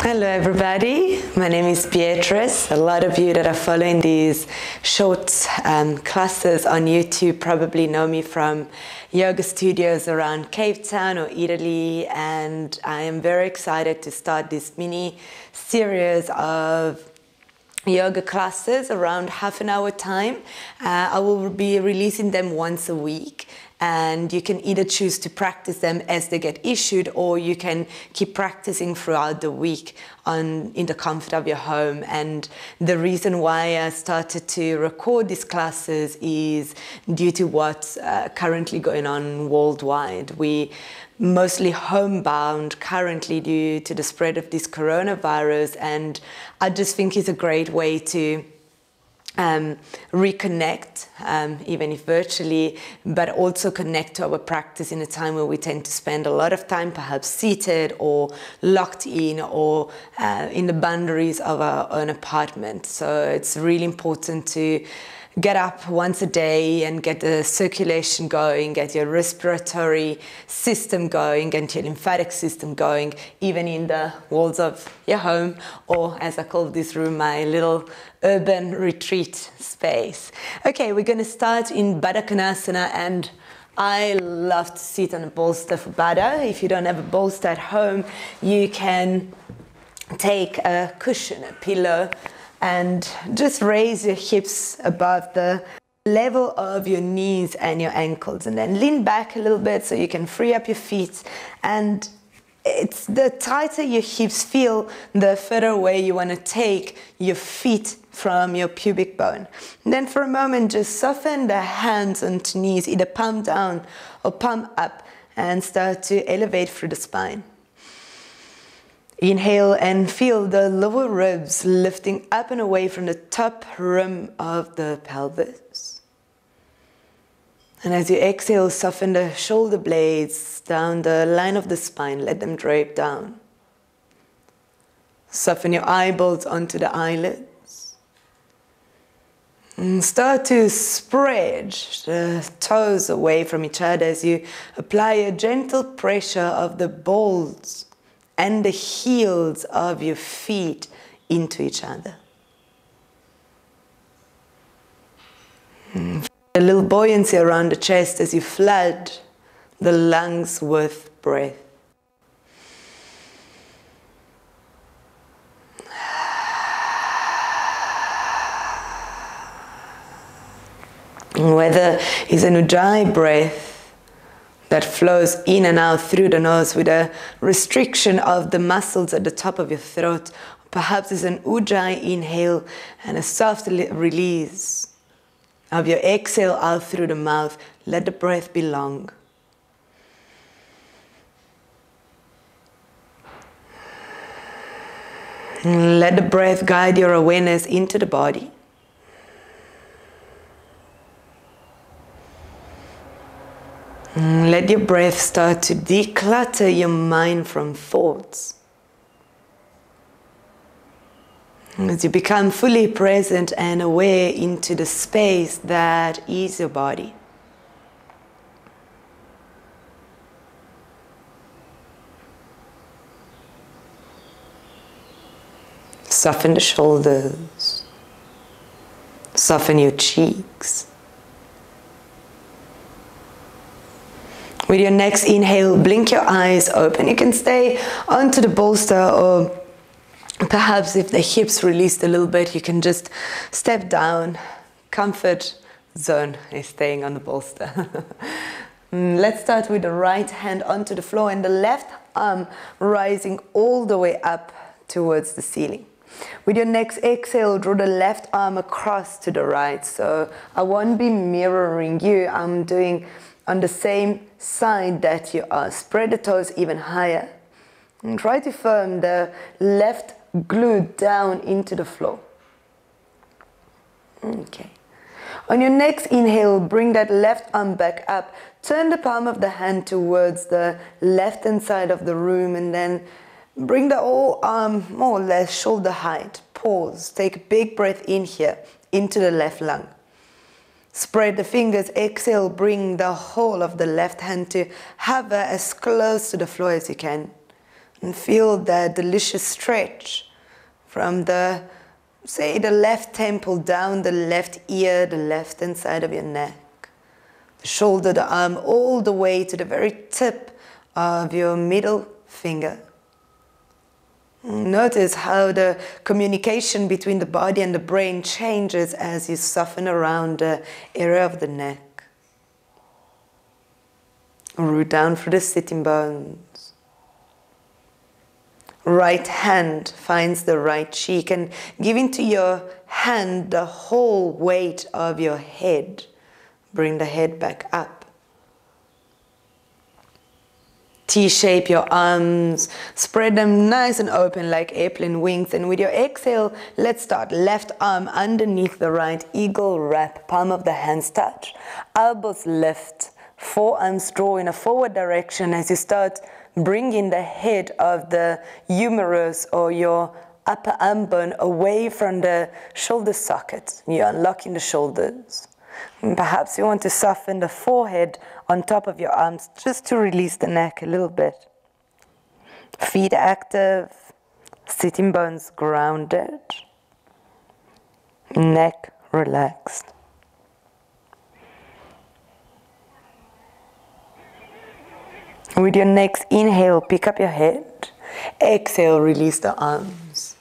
Hello everybody, my name is Beatrice. A lot of you that are following these short classes on YouTube probably know me from yoga studios around Cape Town or Italy, and I am very excited to start this mini series of yoga classes around half an hour time. I will be releasing them once a week, and you can either choose to practice them as they get issued, or you can keep practicing throughout the week in the comfort of your home. And the reason why I started to record these classes is due to what's currently going on worldwide. We mostly homebound currently due to the spread of this coronavirus, and I just think it's a great way to reconnect, even if virtually, but also connect to our practice in a time where we tend to spend a lot of time perhaps seated or locked in or in the boundaries of our own apartment. So it's really important to get up once a day and get the circulation going, get your respiratory system going, get your lymphatic system going, even in the walls of your home, or as I call this room, my little urban retreat space. Okay, we're going to start in Baddha Konasana, and I love to sit on a bolster for Baddha. If you don't have a bolster at home, you can take a cushion, a pillow, and just raise your hips above the level of your knees and your ankles, and then lean back a little bit so you can free up your feet. And it's the tighter your hips feel, the further away you want to take your feet from your pubic bone. And then for a moment, just soften the hands onto knees, either palm down or palm up, and start to elevate through the spine. Inhale and feel the lower ribs lifting up and away from the top rim of the pelvis. And as you exhale, soften the shoulder blades down the line of the spine. Let them drape down. Soften your eyeballs onto the eyelids. And start to spread the toes away from each other as you apply a gentle pressure of the balls and the heels of your feet into each other. A little buoyancy around the chest as you flood the lungs with breath. Whether it's an Ujjayi breath that flows in and out through the nose with a restriction of the muscles at the top of your throat. Perhaps it's an Ujjayi inhale and a soft release of your exhale out through the mouth. Let the breath be long. Let the breath guide your awareness into the body. Let your breath start to declutter your mind from thoughts. As you become fully present and aware into the space that is your body. Soften the shoulders. Soften your cheeks. With your next inhale, blink your eyes open. You can stay onto the bolster, or perhaps if the hips released a little bit, you can just step down. Comfort zone is staying on the bolster. Let's start with the right hand onto the floor and the left arm rising all the way up towards the ceiling. With your next exhale, draw the left arm across to the right. So I won't be mirroring you. I'm doing on the same side that you are. Spread the toes even higher. And try to firm the left glute down into the floor. Okay. On your next inhale, bring that left arm back up. Turn the palm of the hand towards the left-hand side of the room, and then bring the whole arm more or less shoulder height. Pause. Take a big breath in here, into the left lung. Spread the fingers, exhale, bring the whole of the left hand to hover as close to the floor as you can. And feel that delicious stretch from the, say, the left temple down the left ear, the left hand side of your neck, the shoulder, the arm, all the way to the very tip of your middle finger. Notice how the communication between the body and the brain changes as you soften around the area of the neck. Root down through the sitting bones. Right hand finds the right cheek and giving to your hand the whole weight of your head. Bring the head back up. T-shape your arms, spread them nice and open like airplane wings, and with your exhale, let's start. Left arm underneath the right, eagle wrap, palm of the hands touch, elbows lift, forearms draw in a forward direction as you start bringing the head of the humerus or your upper arm bone away from the shoulder socket. You're unlocking the shoulders. And perhaps you want to soften the forehead on top of your arms just to release the neck a little bit. Feet active, sitting bones grounded, neck relaxed. With your next inhale, pick up your head. Exhale, release the arms.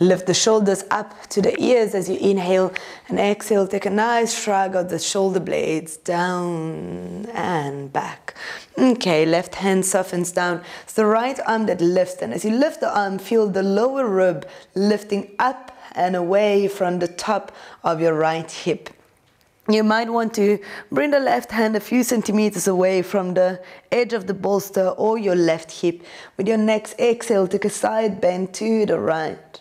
Lift the shoulders up to the ears as you inhale, and exhale, take a nice shrug of the shoulder blades down and back. Okay, left hand softens down. It's the right arm that lifts, and as you lift the arm, feel the lower rib lifting up and away from the top of your right hip. You might want to bring the left hand a few centimeters away from the edge of the bolster or your left hip. With your next exhale, take a side bend to the right.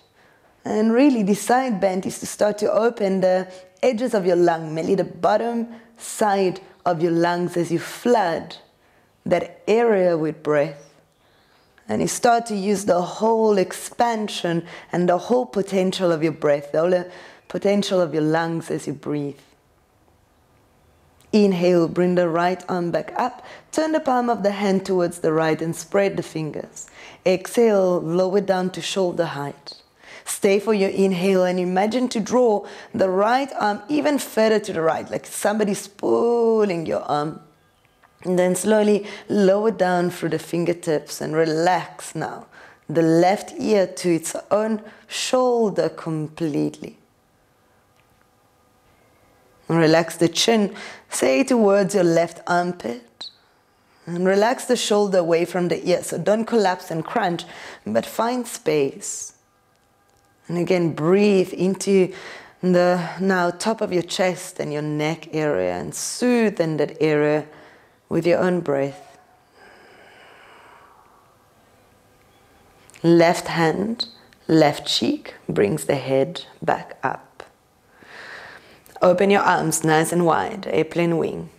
And really, the side bend is to start to open the edges of your lung, mainly the bottom side of your lungs as you flood that area with breath. And you start to use the whole expansion and the whole potential of your breath, the whole potential of your lungs as you breathe. Inhale, bring the right arm back up, turn the palm of the hand towards the right and spread the fingers. Exhale, lower down to shoulder height. Stay for your inhale and imagine to draw the right arm even further to the right, like somebody's pulling your arm. And then slowly lower down through the fingertips and relax now the left ear to its own shoulder completely. And relax the chin, say towards your left armpit. And relax the shoulder away from the ear, so don't collapse and crunch, but find space. And again, breathe into the now top of your chest and your neck area and soothe in that area with your own breath. Left hand, left cheek brings the head back up. Open your arms nice and wide, airplane wing.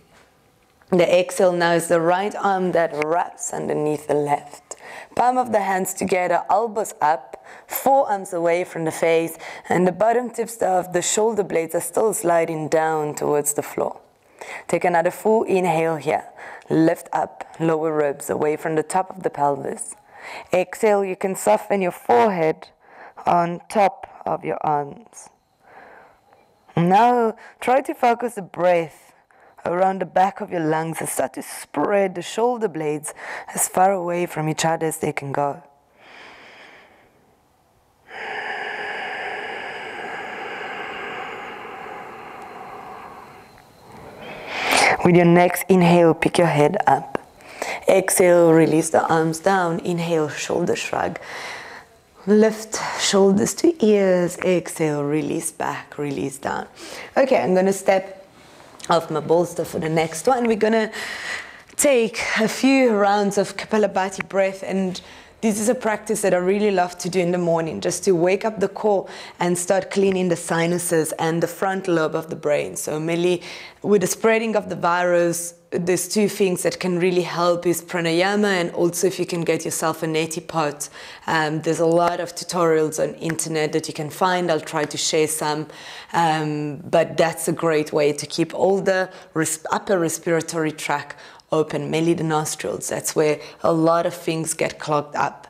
The exhale now is the right arm that wraps underneath the left. Palm of the hands together, elbows up, forearms away from the face, and the bottom tips of the shoulder blades are still sliding down towards the floor. Take another full inhale here. Lift up, lower ribs away from the top of the pelvis. Exhale, you can soften your forehead on top of your arms. Now, try to focus the breath around the back of your lungs and start to spread the shoulder blades as far away from each other as they can go. With your next inhale, pick your head up. Exhale, release the arms down. Inhale, shoulder shrug. Lift shoulders to ears. Exhale, release back, release down. Okay, I'm going to step off my bolster for the next one. We're going to take a few rounds of Kapalabhati breath, and this is a practice that I really love to do in the morning, just to wake up the core and start cleaning the sinuses and the front lobe of the brain. So mainly with the spreading of the virus, there's two things that can really help is pranayama, and also if you can get yourself a neti pot. There's a lot of tutorials on internet that you can find. I'll try to share some, but that's a great way to keep all the upper respiratory tract open, mainly the nostrils. That's where a lot of things get clogged up.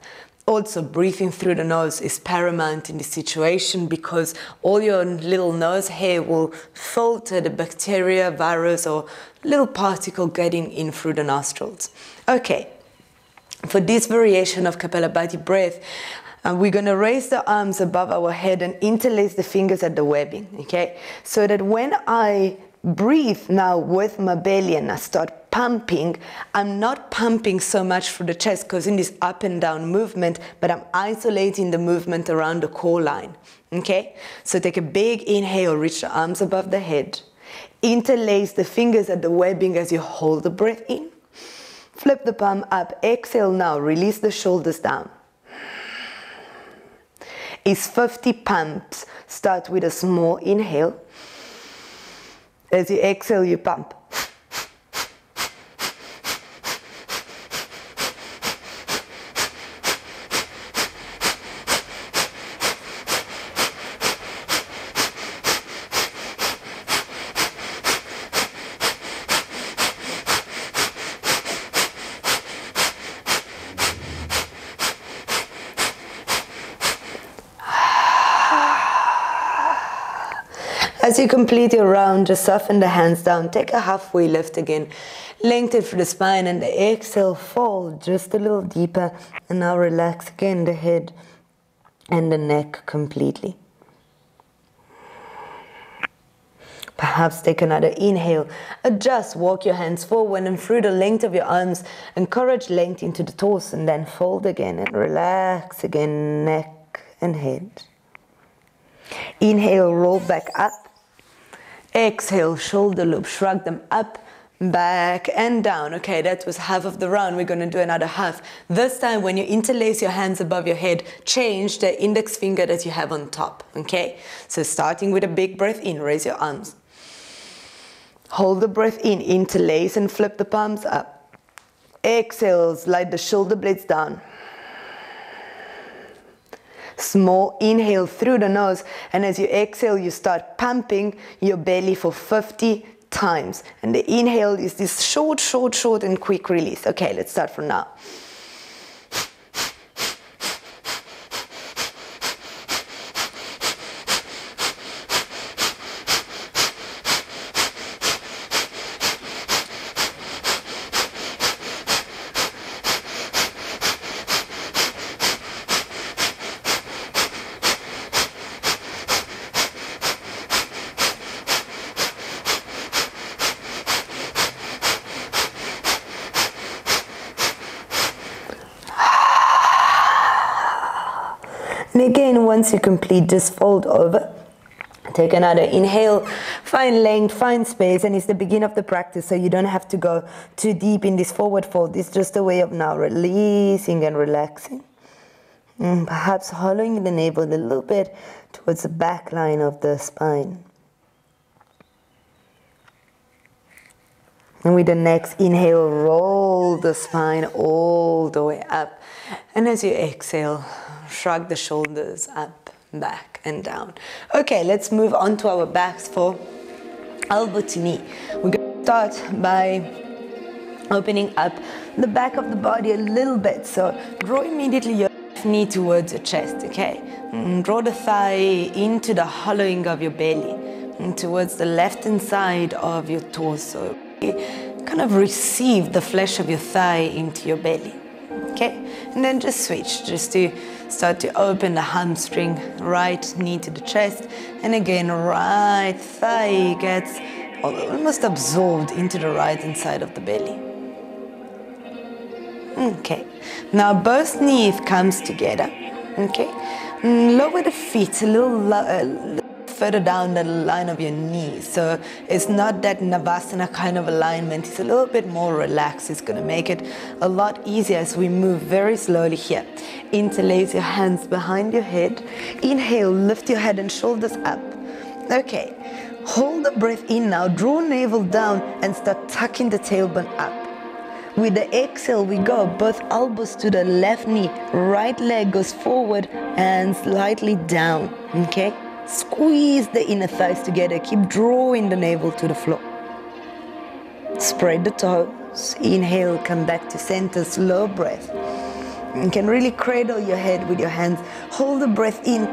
Also, breathing through the nose is paramount in this situation because all your little nose hair will filter the bacteria, virus, or little particle getting in through the nostrils. Okay, for this variation of Kapalabhati breath, we're going to raise the arms above our head and interlace the fingers at the webbing, okay? So that when I breathe now with my belly and I start pumping, I'm not pumping so much through the chest because in this up and down movement, but I'm isolating the movement around the core line, okay? So take a big inhale, reach the arms above the head, interlace the fingers at the webbing as you hold the breath in, flip the palm up, exhale now, release the shoulders down. Is 50 pumps. Start with a small inhale. As you exhale, you pump. As you complete your round, just soften the hands down, take a halfway lift again, lengthen through the spine, and the exhale, fall just a little deeper, and now relax again the head and the neck completely. Perhaps take another inhale, adjust, walk your hands forward and through the length of your arms, encourage length into the torso, and then fold again and relax again, neck and head. Inhale, roll back up. Exhale, shoulder loop, shrug them up, back and down. Okay, that was half of the round. We're going to do another half. This time when you interlace your hands above your head, change the index finger that you have on top. Okay, so starting with a big breath in, raise your arms. Hold the breath in, interlace and flip the palms up. Exhale, slide the shoulder blades down. Small inhale through the nose, and as you exhale, you start pumping your belly for 50 times. And the inhale is this short and quick release. Okay, let's start from now. And again, once you complete, just fold over. Take another inhale, find length, find space, and it's the beginning of the practice, so you don't have to go too deep in this forward fold. It's just a way of now releasing and relaxing. And perhaps hollowing the navel a little bit towards the back line of the spine. And with the next inhale, roll the spine all the way up. And as you exhale, shrug the shoulders up, back and down. Okay, let's move on to our backs for elbow to knee. We're going to start by opening up the back of the body a little bit. So draw immediately your left knee towards your chest, okay? And draw the thigh into the hollowing of your belly and towards the left-hand side of your torso. Kind of receive the flesh of your thigh into your belly, okay? And then just switch, just to start to open the hamstring, right knee to the chest, and again, right thigh gets almost absorbed into the right-hand side of the belly. Okay, now both knees comes together, okay? Lower the feet a little further down the line of your knees, so it's not that Navasana kind of alignment, it's a little bit more relaxed. It's going to make it a lot easier as we move very slowly here. Interlace your hands behind your head, inhale, lift your head and shoulders up. Okay, hold the breath in now, draw navel down and start tucking the tailbone up. With the exhale, we go both elbows to the left knee, right leg goes forward and slightly down, okay? Squeeze the inner thighs together, keep drawing the navel to the floor. Spread the toes, inhale, come back to center, slow breath. You can really cradle your head with your hands. Hold the breath in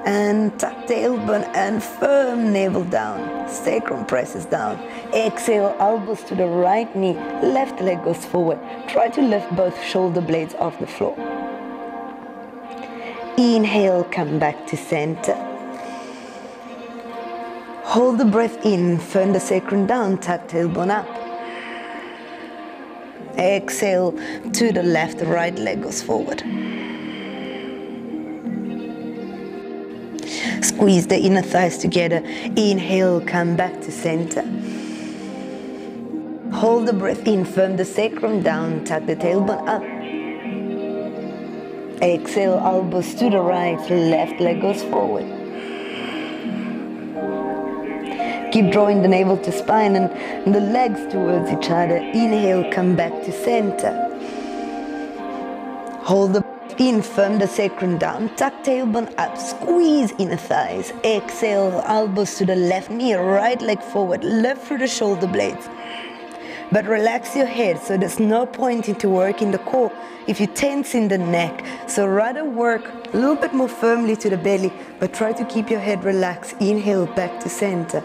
and tuck tailbone and firm navel down. Sacrum presses down. Exhale, elbows to the right knee. Left leg goes forward. Try to lift both shoulder blades off the floor. Inhale, come back to center. Hold the breath in, firm the sacrum down, tuck tailbone up. Exhale to the left, the right leg goes forward. Squeeze the inner thighs together. Inhale, come back to center. Hold the breath in, firm the sacrum down, tuck the tailbone up. Exhale, elbows to the right, left leg goes forward. Keep drawing the navel to spine and the legs towards each other. Inhale, come back to center. Hold the breath in, firm the sacrum down, tuck tailbone up, squeeze inner thighs. Exhale, elbows to the left knee, right leg forward, lift through the shoulder blades. But relax your head, so there's no point into working the core if you tense in the neck. So rather work a little bit more firmly to the belly, but try to keep your head relaxed. Inhale, back to center.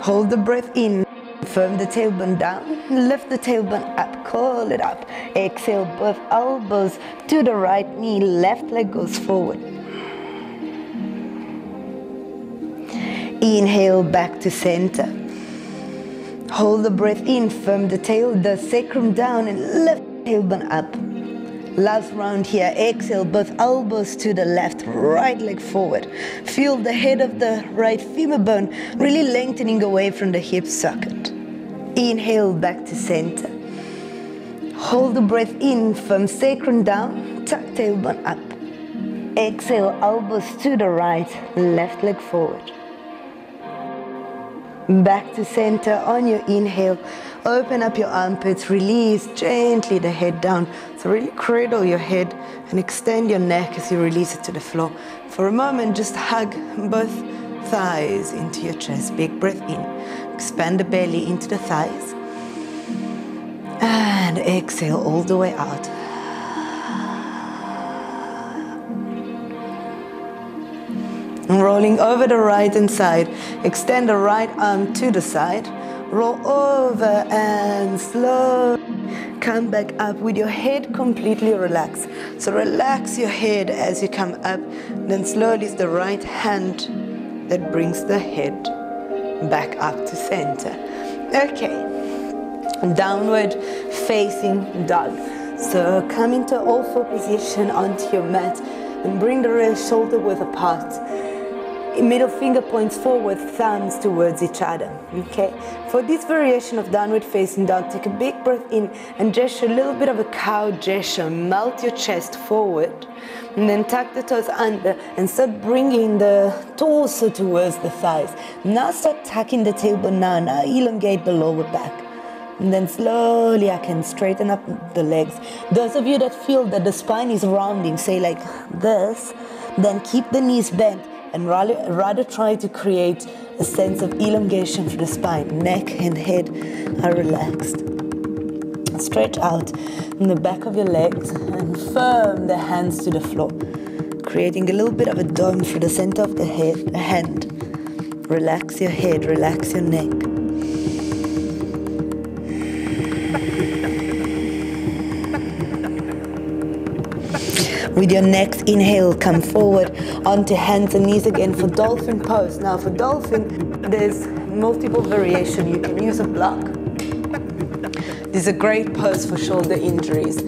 Hold the breath in, firm the tailbone down, lift the tailbone up, curl it up. Exhale, both elbows to the right knee, left leg goes forward. Inhale, back to center. Hold the breath in, firm the sacrum down and lift tailbone up. Last round here, exhale, both elbows to the left, right leg forward. Feel the head of the right femur bone really lengthening away from the hip socket. Inhale, back to center. Hold the breath in, firm sacrum down, tuck tailbone up. Exhale, elbows to the right, left leg forward. Back to center on your inhale. Open up your armpits, release gently the head down. So really cradle your head and extend your neck as you release it to the floor. For a moment, just hug both thighs into your chest. Big breath in. Expand the belly into the thighs. And exhale all the way out. Rolling over the right hand side. Extend the right arm to the side. Roll over and slow. Come back up with your head completely relaxed. So relax your head as you come up. Then slowly it's the right hand that brings the head back up to center. Okay. Downward facing dog. So come into all four position onto your mat and bring the right shoulder width apart. Middle finger points forward, thumbs towards each other. Okay. For this variation of downward facing dog, take a big breath in and gesture a little bit of a cow gesture. Melt your chest forward and then tuck the toes under and start bringing the torso towards the thighs. Now start tucking the tailbone down. Now elongate the lower back. And then slowly I can straighten up the legs. Those of you that feel that the spine is rounding, say like this, then keep the knees bent and rather try to create a sense of elongation for the spine. Neck and head are relaxed. Stretch out in the back of your legs and firm the hands to the floor, creating a little bit of a dome for the center of the hand. Relax your head, relax your neck. With your next inhale, come forward onto hands and knees again for dolphin pose. Now for dolphin, there's multiple variation. You can use a block. This is a great pose for shoulder injuries.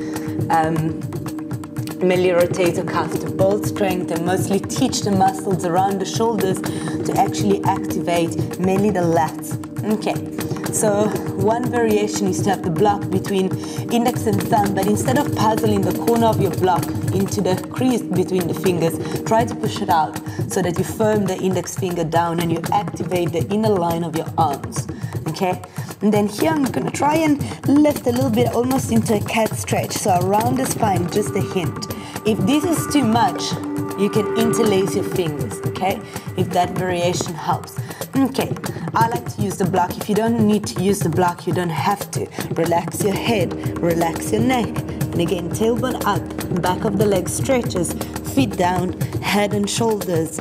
Mainly rotator cuff to build strength and mostly teach the muscles around the shoulders to actually activate mainly the lats. Okay. So one variation is to have the block between index and thumb, but instead of puzzling the corner of your block into the crease between the fingers, try to push it out so that you firm the index finger down and you activate the inner line of your arms, okay? And then here I'm gonna try and lift a little bit almost into a cat stretch, so around the spine, just a hint. If this is too much, you can interlace your fingers, okay? If that variation helps. Okay, I like to use the block. If you don't need to use the block, you don't have to. Relax your head, relax your neck, And again, tailbone up, back of the leg stretches, feet down, head and shoulders.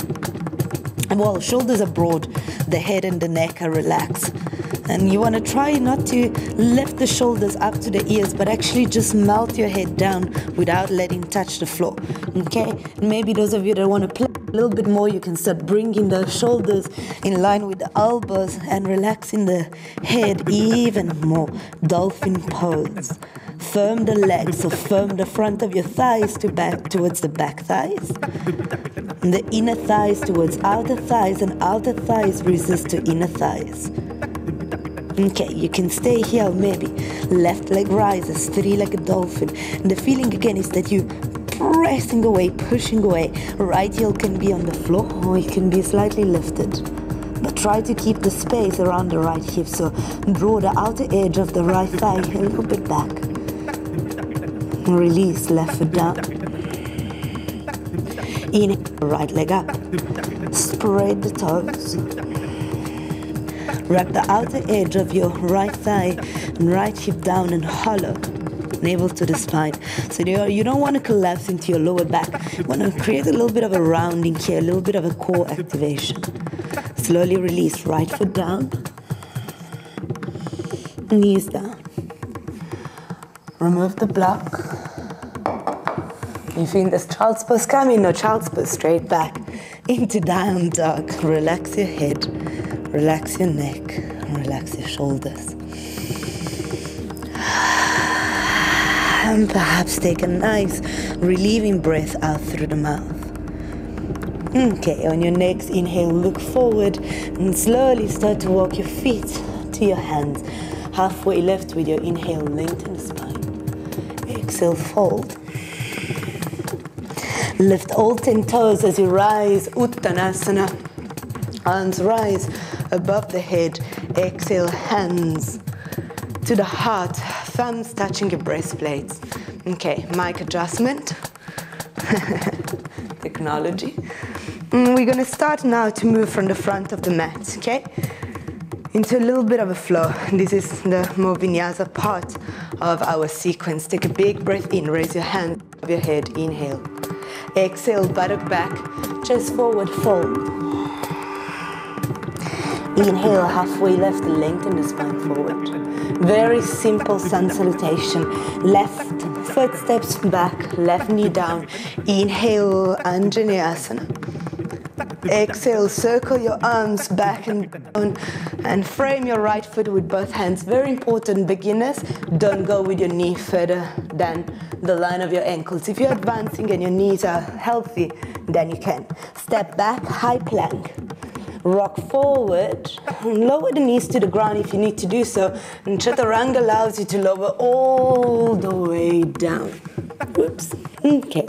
Well, shoulders are broad, the head and the neck are relaxed. And you want to try not to lift the shoulders up to the ears, but actually just melt your head down without letting touch the floor. Okay? Maybe those of you that want to play a little bit more, you can start bringing the shoulders in line with the elbows and relaxing the head even more. Dolphin pose. Firm the legs, so firm the front of your thighs towards the back thighs. And the inner thighs towards outer thighs, and outer thighs resist to inner thighs. Okay, you can stay here, maybe left leg rises, three like a dolphin. And the feeling again is that you pressing away, pushing away. Right heel can be on the floor or it can be slightly lifted. But try to keep the space around the right hip, so draw the outer edge of the right thigh a little bit back. Release, left foot down. Inhale, right leg up. Spread the toes. Wrap the outer edge of your right thigh and right hip down and hollow. Navel to the spine. So you don't want to collapse into your lower back. You want to create a little bit of a rounding here, a little bit of a core activation. Slowly release, right foot down. Knees down. Remove the block. You feel this child's pose coming? No, child's pose, straight back into down dog. Relax your head, relax your neck, and relax your shoulders. And perhaps take a nice relieving breath out through the mouth. Okay, on your next inhale, look forward and slowly start to walk your feet to your hands. Halfway left with your inhale, lengthen the spine. Exhale, fold. Lift all 10 toes as you rise, Uttanasana. Arms rise above the head. Exhale, hands to the heart, thumbs touching your breastplates. Okay, mic adjustment. Technology. We're going to start now to move from the front of the mat, okay? Into a little bit of a flow. This is the more Vinyasa part of our sequence. Take a big breath in, raise your hand above your head, inhale. Exhale, buttock back, chest forward, fold. Inhale, halfway left, lengthen the spine forward. Very simple sun salutation. Left foot steps back, left knee down. Inhale, Anjaneyasana. Exhale, circle your arms back and down and frame your right foot with both hands. Very important, beginners, don't go with your knee further than the line of your ankles. If you're advancing and your knees are healthy, then you can. Step back, high plank. Rock forward, lower the knees to the ground if you need to do so. And Chaturanga allows you to lower all the way down. Oops, okay.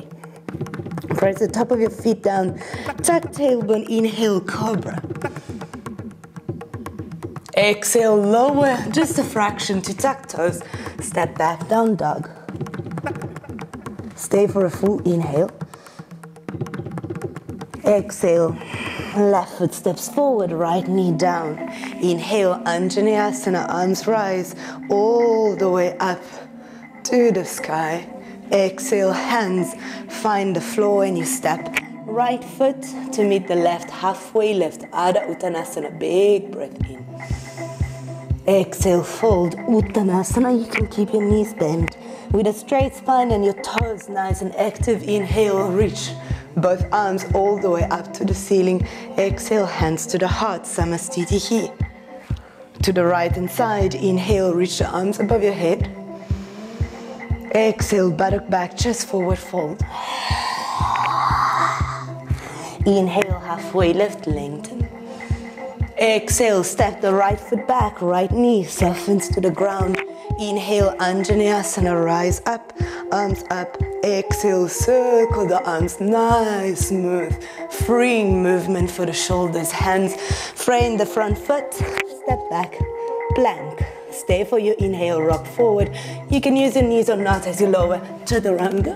Press the top of your feet down, tuck tailbone, inhale, cobra. Exhale, lower just a fraction to tuck toes. Step back, down dog. Stay for a full inhale. Exhale, left foot steps forward, right knee down. Inhale, Anjaneyasana, arms rise all the way up to the sky. Exhale, hands find the floor and you step right foot to meet the left, halfway left, Adha Uttanasana, big breath in. Exhale, fold, Uttanasana, you can keep your knees bent with a straight spine and your toes nice and active. Inhale, reach both arms all the way up to the ceiling. Exhale, hands to the heart, Samastiti here. To the right hand side, inhale, reach the arms above your head. Exhale, buttock back, chest forward, fold. Inhale, halfway left, lengthen. Exhale, step the right foot back, right knee softens to the ground. Inhale, Anjaneyasana, rise up, arms up. Exhale, circle the arms, nice, smooth, freeing movement for the shoulders. Hands frame the front foot, step back, plank. Stay for your inhale, rock forward. You can use your knees or not as you lower, Chaturanga.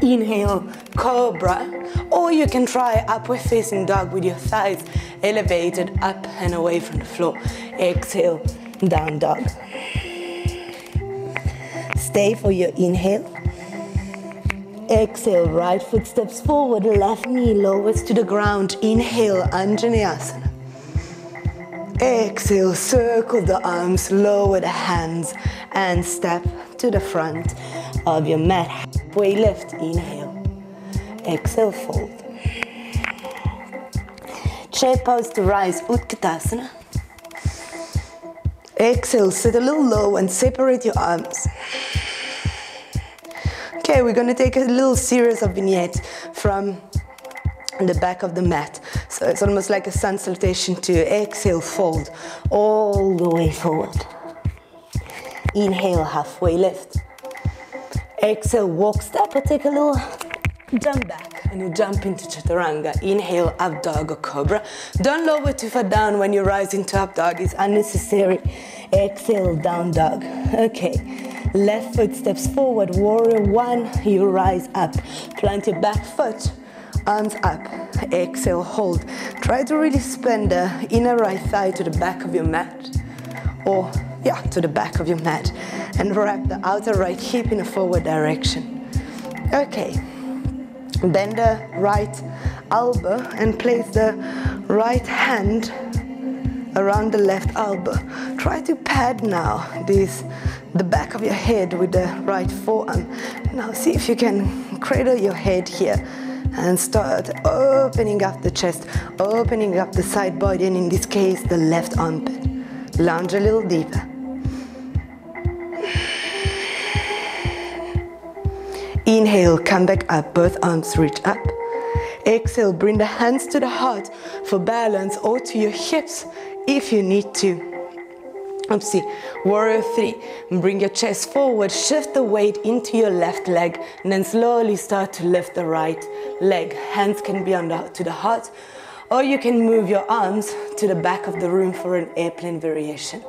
Inhale, cobra. Or you can try upward facing dog with your thighs elevated up and away from the floor. Exhale, down dog. Stay Stay for your inhale. Exhale, right foot steps forward, left knee lowers to the ground. Inhale, Anjaneyasana. Exhale, circle the arms, lower the hands, and step to the front of your mat. Halfway lift, inhale. Exhale, fold. Chair pose to rise, Utkatasana. Exhale, sit a little low and separate your arms. Okay, we're going to take a little series of vignettes from the back of the mat. So it's almost like a sun salutation to exhale, fold all the way forward. Inhale, halfway lift. Exhale, walk, step, or take a little jump back and you jump into chaturanga. Inhale, up dog or cobra. Don't lower too far down when you rise into up dog, it's unnecessary. Exhale, down dog. Okay. Left foot steps forward, warrior one, you rise up. Plant your back foot, arms up. Exhale, hold. Try to really spin the inner right thigh to the back of your mat. Or, yeah, to the back of your mat. And wrap the outer right hip in a forward direction. Okay. Bend the right elbow and place the right hand around the left elbow. Try to pad now the back of your head with the right forearm. Now see if you can cradle your head here and start opening up the chest, opening up the side body, and in this case the left armpit. Lounge a little deeper. Inhale, come back up, both arms reach up. Exhale, bring the hands to the heart for balance or to your hips if you need to. Oopsie. Warrior three. Bring your chest forward, shift the weight into your left leg, and then slowly start to lift the right leg. Hands can be to the heart, or you can move your arms to the back of the room for an airplane variation.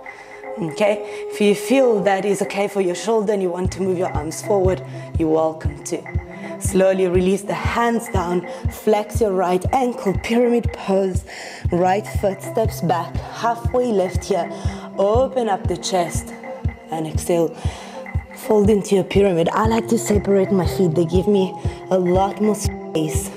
Okay, if you feel that is okay for your shoulder and you want to move your arms forward, you're welcome to. Slowly release the hands down, flex your right ankle, pyramid pose. Right foot steps back, halfway lift here. Open up the chest and exhale. Fold into your pyramid. I like to separate my feet. They give me a lot more space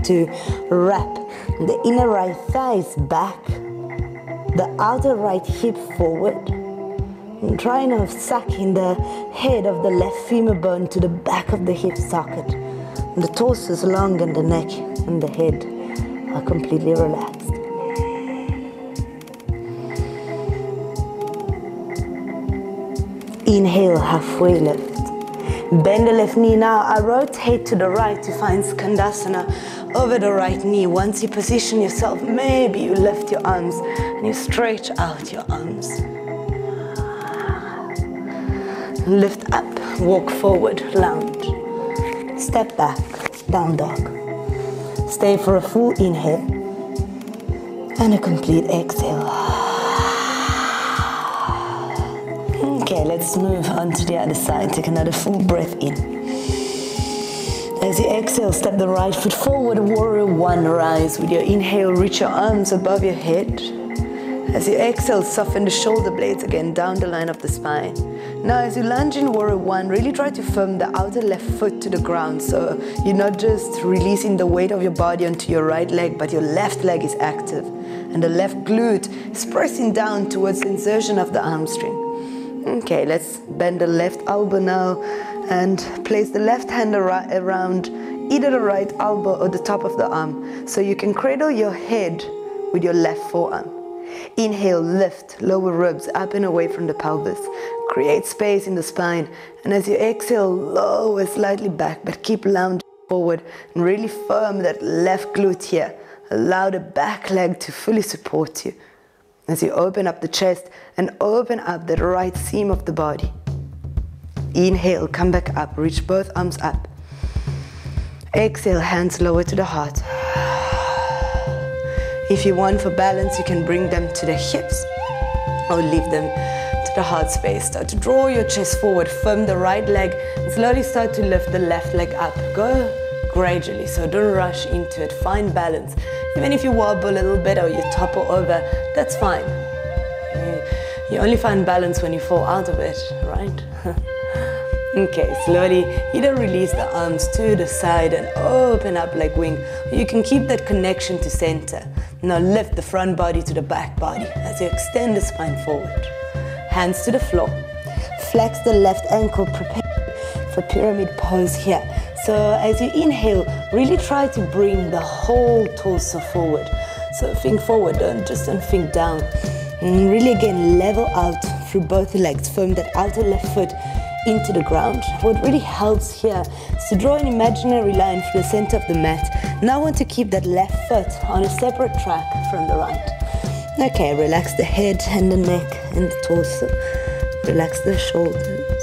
to wrap the inner right thighs back, the outer right hip forward. And try now sucking the head of the left femur bone to the back of the hip socket. And the torso is long and the neck and the head are completely relaxed. Inhale, halfway lift. Bend the left knee now. I rotate to the right to find Skandasana over the right knee. Once you position yourself, maybe you lift your arms and you stretch out your arms. Lift up, walk forward, lounge. Step back, down dog. Stay for a full inhale and a complete exhale. Okay, let's move on to the other side. Take another full breath in. As you exhale, step the right foot forward, warrior one, rise. With your inhale, reach your arms above your head. As you exhale, soften the shoulder blades again down the line of the spine. Now as you lunge in warrior one, really try to firm the outer left foot to the ground, so you're not just releasing the weight of your body onto your right leg, but your left leg is active. And the left glute is pressing down towards the insertion of the hamstring. Okay, let's bend the left elbow now and place the left hand around either the right elbow or the top of the arm, so you can cradle your head with your left forearm. Inhale, lift, lower ribs up and away from the pelvis. Create space in the spine. And as you exhale, lower slightly back, but keep lounging forward and really firm that left glute here. Allow the back leg to fully support you. As you open up the chest and open up the right seam of the body. Inhale, come back up, reach both arms up. Exhale, hands lower to the heart. If you want for balance, you can bring them to the hips or leave them to the heart space. Start to draw your chest forward, firm the right leg, and slowly start to lift the left leg up. Go gradually, so don't rush into it. Find balance. Even if you wobble a little bit or you topple over, that's fine. You only find balance when you fall out of it, right? Okay, slowly either release the arms to the side and open up like wing. You can keep that connection to center. Now lift the front body to the back body as you extend the spine forward. Hands to the floor. Flex the left ankle, prepare for pyramid pose here. So as you inhale, really try to bring the whole torso forward. So think forward, don't think down. And really again, level out through both legs. Firm that outer left foot into the ground. What really helps here is to draw an imaginary line through the center of the mat. Now I want to keep that left foot on a separate track from the right. Okay, relax the head and the neck and the torso. Relax the shoulders.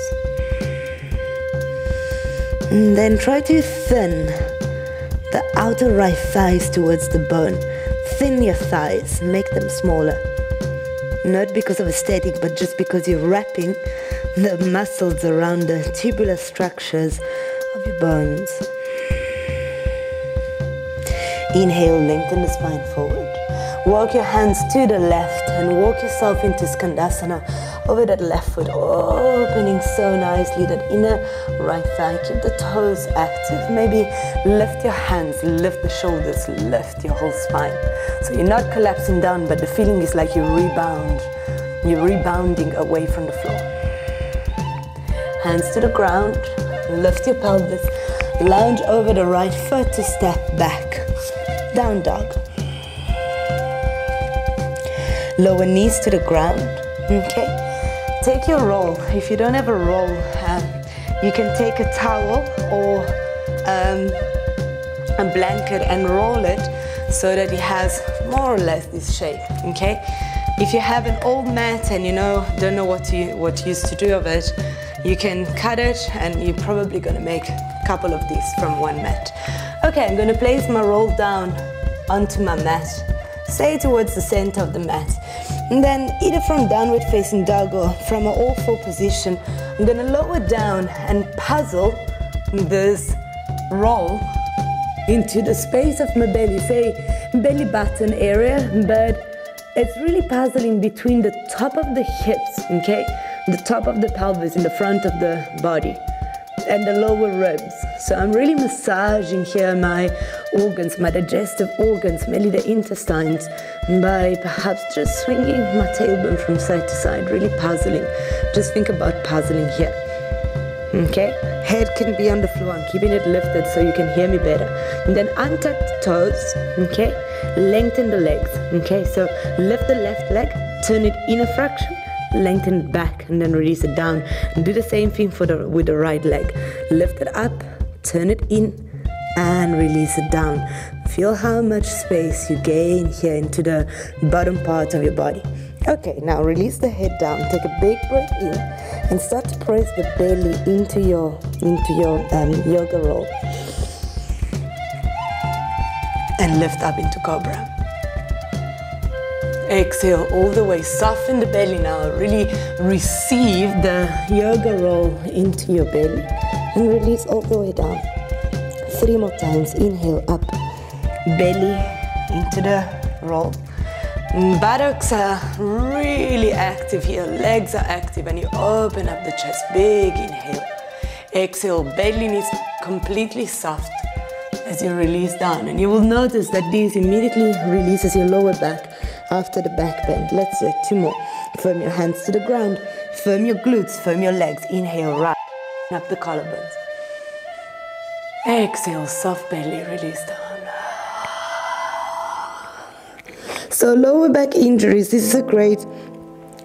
And then try to thin the outer right thighs towards the bone. Thin your thighs, make them smaller. Not because of aesthetic, but just because you're wrapping the muscles around the tubular structures of your bones. Inhale, lengthen the spine forward. Walk your hands to the left and walk yourself into Skandasana over that left foot, opening so nicely that inner right thigh. Keep the toes active. Maybe lift your hands, lift the shoulders, lift your whole spine. So you're not collapsing down, but the feeling is like you rebound. You're rebounding away from the floor. Hands to the ground, lift your pelvis, lounge over the right foot to step back. Down dog. Lower knees to the ground. Okay. Take your roll. If you don't have a roll, you can take a towel or a blanket and roll it so that it has more or less this shape. Okay. If you have an old mat and don't know what use to do of it, you can cut it and you're probably going to make a couple of these from one mat. Okay, I'm going to place my roll down onto my mat. Stay towards the center of the mat. And then either from downward facing dog or from an all four position, I'm going to lower down and puzzle this roll into the space of my belly, say belly button area, but it's really puzzling between the top of the hips, okay? The top of the pelvis in the front of the body and the lower ribs. So I'm really massaging here my organs, my digestive organs, mainly the intestines, by perhaps just swinging my tailbone from side to side, really puzzling. Just think about puzzling here. Okay, head can be on the floor. I'm keeping it lifted so you can hear me better. And then untuck the toes, okay? Lengthen the legs, okay? So lift the left leg, turn it in a fraction, lengthen it back, and then release it down. And do the same thing with the right leg. Lift it up, turn it in, and release it down. Feel how much space you gain here into the bottom part of your body. Okay, now release the head down. Take a big breath in and start to press the belly into your yoga roll. And lift up into Cobra. Exhale all the way. Soften the belly now. Really receive the yoga roll into your belly. And release all the way down. 3 more times. Inhale up. Belly into the roll. Buttocks are really active here. Legs are active. And you open up the chest. Big inhale. Exhale. Belly needs completely soft as you release down. And you will notice that this immediately releases your lower back after the back bend. Let's do it. 2 more. Firm your hands to the ground. Firm your glutes. Firm your legs. Inhale, right up the collarbones. Exhale, soft belly, release down. So lower back injuries, this is a great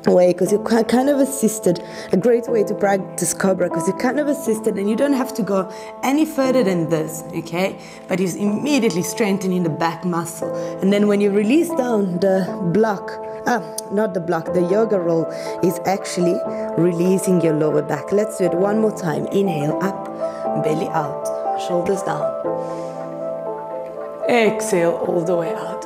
way because you're kind of assisted, a great way to practice Cobra because you're kind of assisted and you don't have to go any further than this, okay? But you're immediately strengthening the back muscle. And then when you release down the block, the yoga roll is actually releasing your lower back. Let's do it 1 more time. Inhale, up, belly out, shoulders down. Exhale all the way out.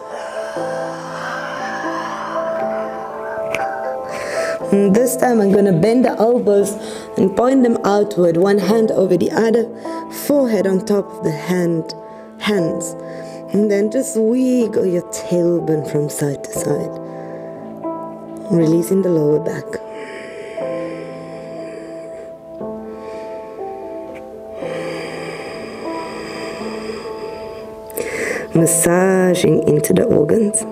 And this time I'm going to bend the elbows and point them outward, one hand over the other, forehead on top of the hands. And then just wiggle your tailbone from side to side, releasing the lower back. massaging into the organs.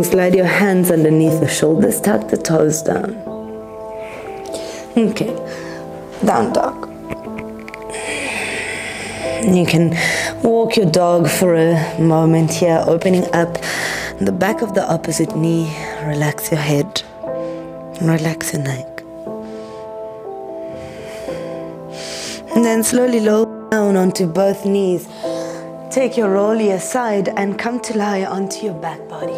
Slide your hands underneath the shoulders, tuck the toes down. Okay, down dog. You can walk your dog for a moment here, opening up the back of the opposite knee. Relax your head, relax your neck. And then slowly lower down onto both knees. Take your rolly aside and come to lie onto your back body.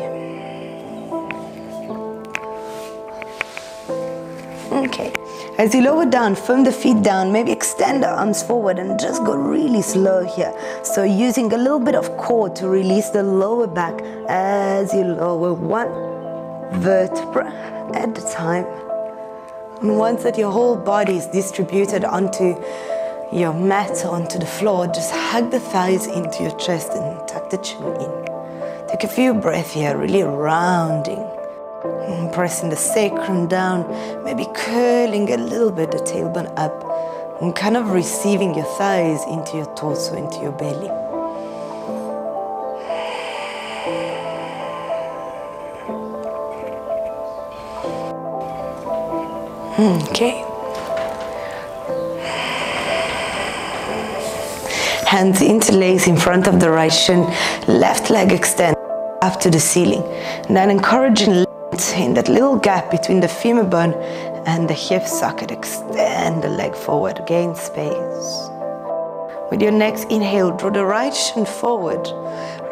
Okay, as you lower down, firm the feet down, maybe extend the arms forward and just go really slow here. So using a little bit of core to release the lower back as you lower one vertebra at a time. And once that your whole body is distributed onto your mat, onto the floor, just hug the thighs into your chest and tuck the chin in. Take a few breaths here, really rounding. And pressing the sacrum down, maybe curling a little bit the tailbone up, and kind of receiving your thighs into your torso, into your belly. Okay. Hands interlace in front of the right shin, left leg extend up to the ceiling. And then encouraging in that little gap between the femur bone and the hip socket, extend the leg forward, gain space. With your next inhale, draw the right shin forward,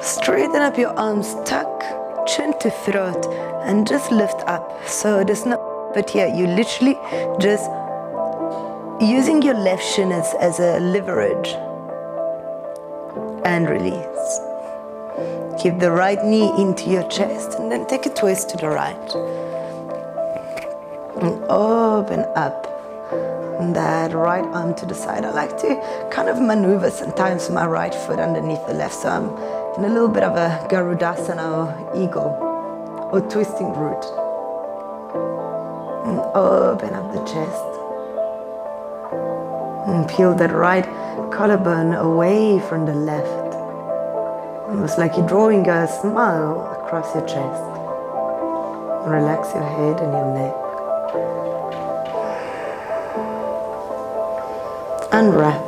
straighten up your arms, tuck chin to throat, and just lift up. So there's no but here, you literally just using your left shin as a leverage and release. Keep the right knee into your chest and then take a twist to the right. And open up that right arm to the side. I like to kind of maneuver sometimes my right foot underneath the left. So I'm in a little bit of a Garudasana or eagle or twisting root. And open up the chest. And peel that right collarbone away from the left. Almost like you're drawing a smile across your chest. Relax your head and your neck. Unwrap.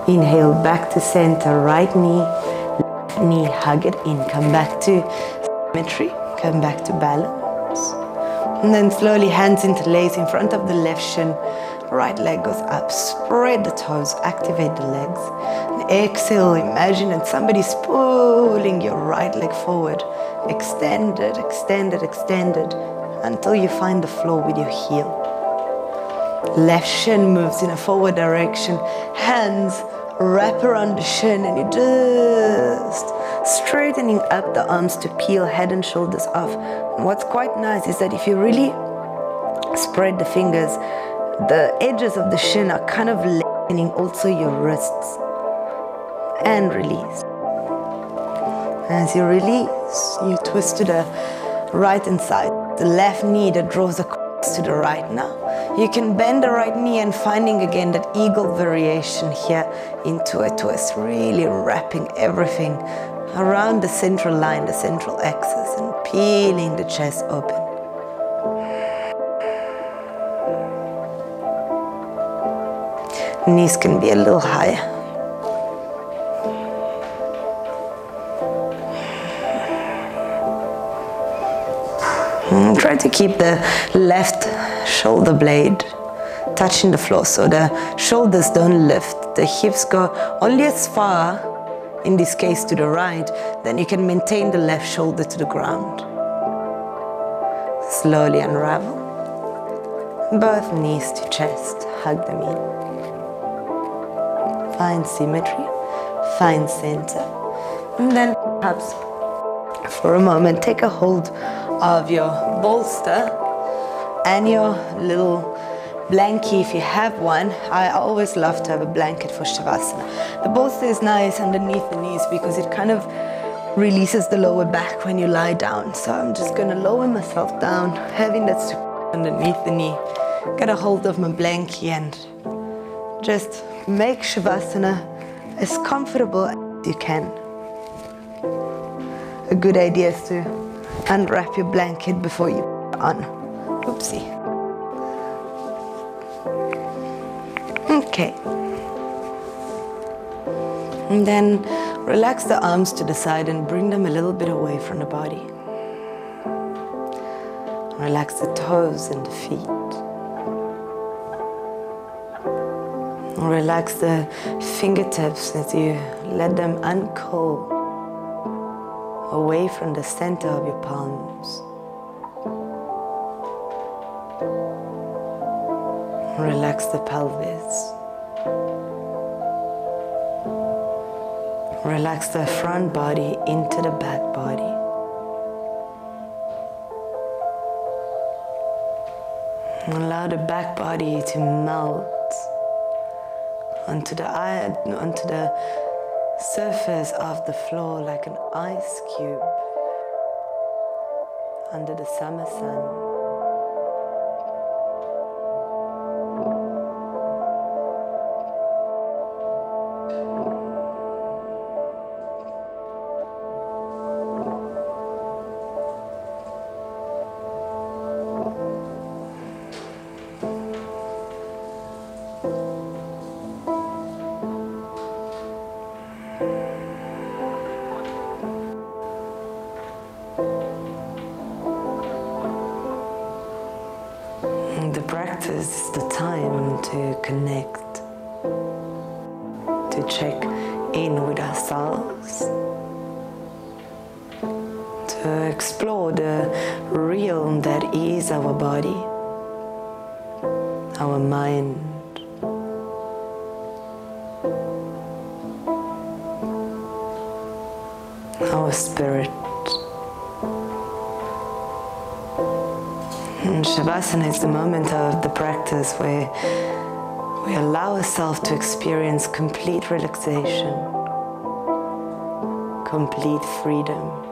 Inhale back to center, right knee, left knee, hug it in. Come back to symmetry, come back to balance. And then slowly hands interlace in front of the left shin. Right leg goes up, spread the toes, activate the legs. And exhale, imagine that somebody's pulling your right leg forward. Extend it, extend it, extend it, until you find the floor with your heel. Left shin moves in a forward direction. Hands wrap around the shin and you're just straightening up the arms to peel head and shoulders off. And what's quite nice is that if you really spread the fingers, the edges of the shin are kind of lengthening also your wrists. And release. As you release, you twist to the right hand side. The left knee that draws across to the right now. You can bend the right knee and finding again that eagle variation here into a twist. Really wrapping everything around the central line, the central axis, and peeling the chest open. Knees can be a little higher. And try to keep the left shoulder blade touching the floor so the shoulders don't lift. The hips go only as far, in this case to the right, then you can maintain the left shoulder to the ground. Slowly unravel. Both knees to chest, hug them in. Find symmetry, find center. And then perhaps for a moment take a hold of your bolster and your little blankie if you have one. I always love to have a blanket for Shavasana. The bolster is nice underneath the knees because it kind of releases the lower back when you lie down. So I'm just going to lower myself down, having that support underneath the knee. Get a hold of my blankie and Just make Shavasana as comfortable as you can. A good idea is to unwrap your blanket before you put it on. Oopsie. Okay. And then relax the arms to the side and bring them a little bit away from the body. Relax the toes and the feet. Relax the fingertips as you let them uncurl away from the center of your palms. Relax the pelvis. Relax the front body into the back body. Allow the back body to melt onto the surface of the floor like an ice cube under the summer sun. The practice is the time to connect, to check in with ourselves, to explore the realm that is our body, our mind, our spirit. And Shavasana is the moment of the practice where we allow ourselves to experience complete relaxation, complete freedom.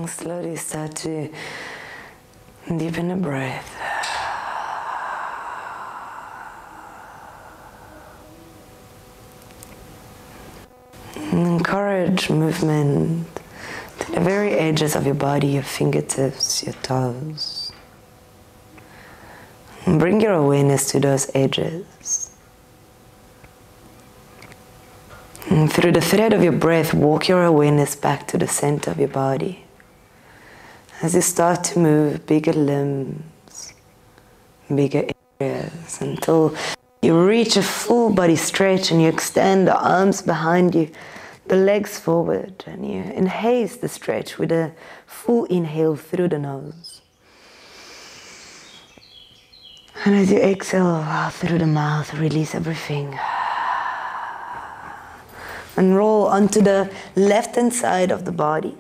Slowly start to deepen the breath. Encourage movement to the very edges of your body, your fingertips, your toes. And bring your awareness to those edges. And through the thread of your breath, walk your awareness back to the center of your body. As you start to move bigger limbs, bigger areas, until you reach a full body stretch and you extend the arms behind you, the legs forward, and you enhance the stretch with a full inhale through the nose. And as you exhale out through the mouth, release everything. And roll onto the left-hand side of the body.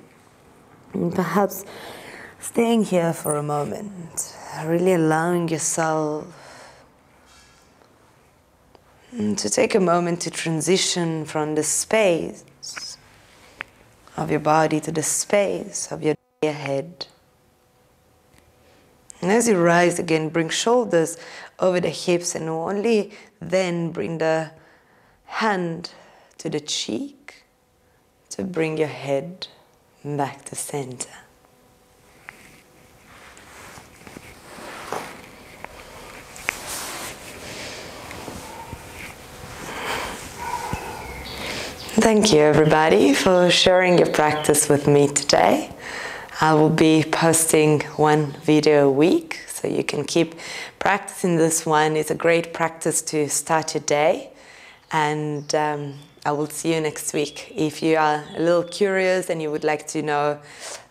And perhaps staying here for a moment, really allowing yourself to take a moment to transition from the space of your body to the space of your head. And as you rise again, bring shoulders over the hips and only then bring the hand to the cheek to bring your head back to center. Thank you everybody for sharing your practice with me today. I will be posting one video a week, so you can keep practicing this one. It's a great practice to start your day, and I will see you next week. If you are a little curious and you would like to know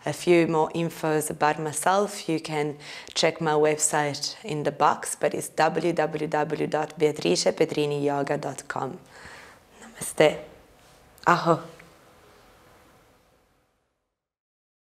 a few more infos about myself, you can check my website in the box, but it's www.beatricepedriniyoga.com. Namaste. Aho.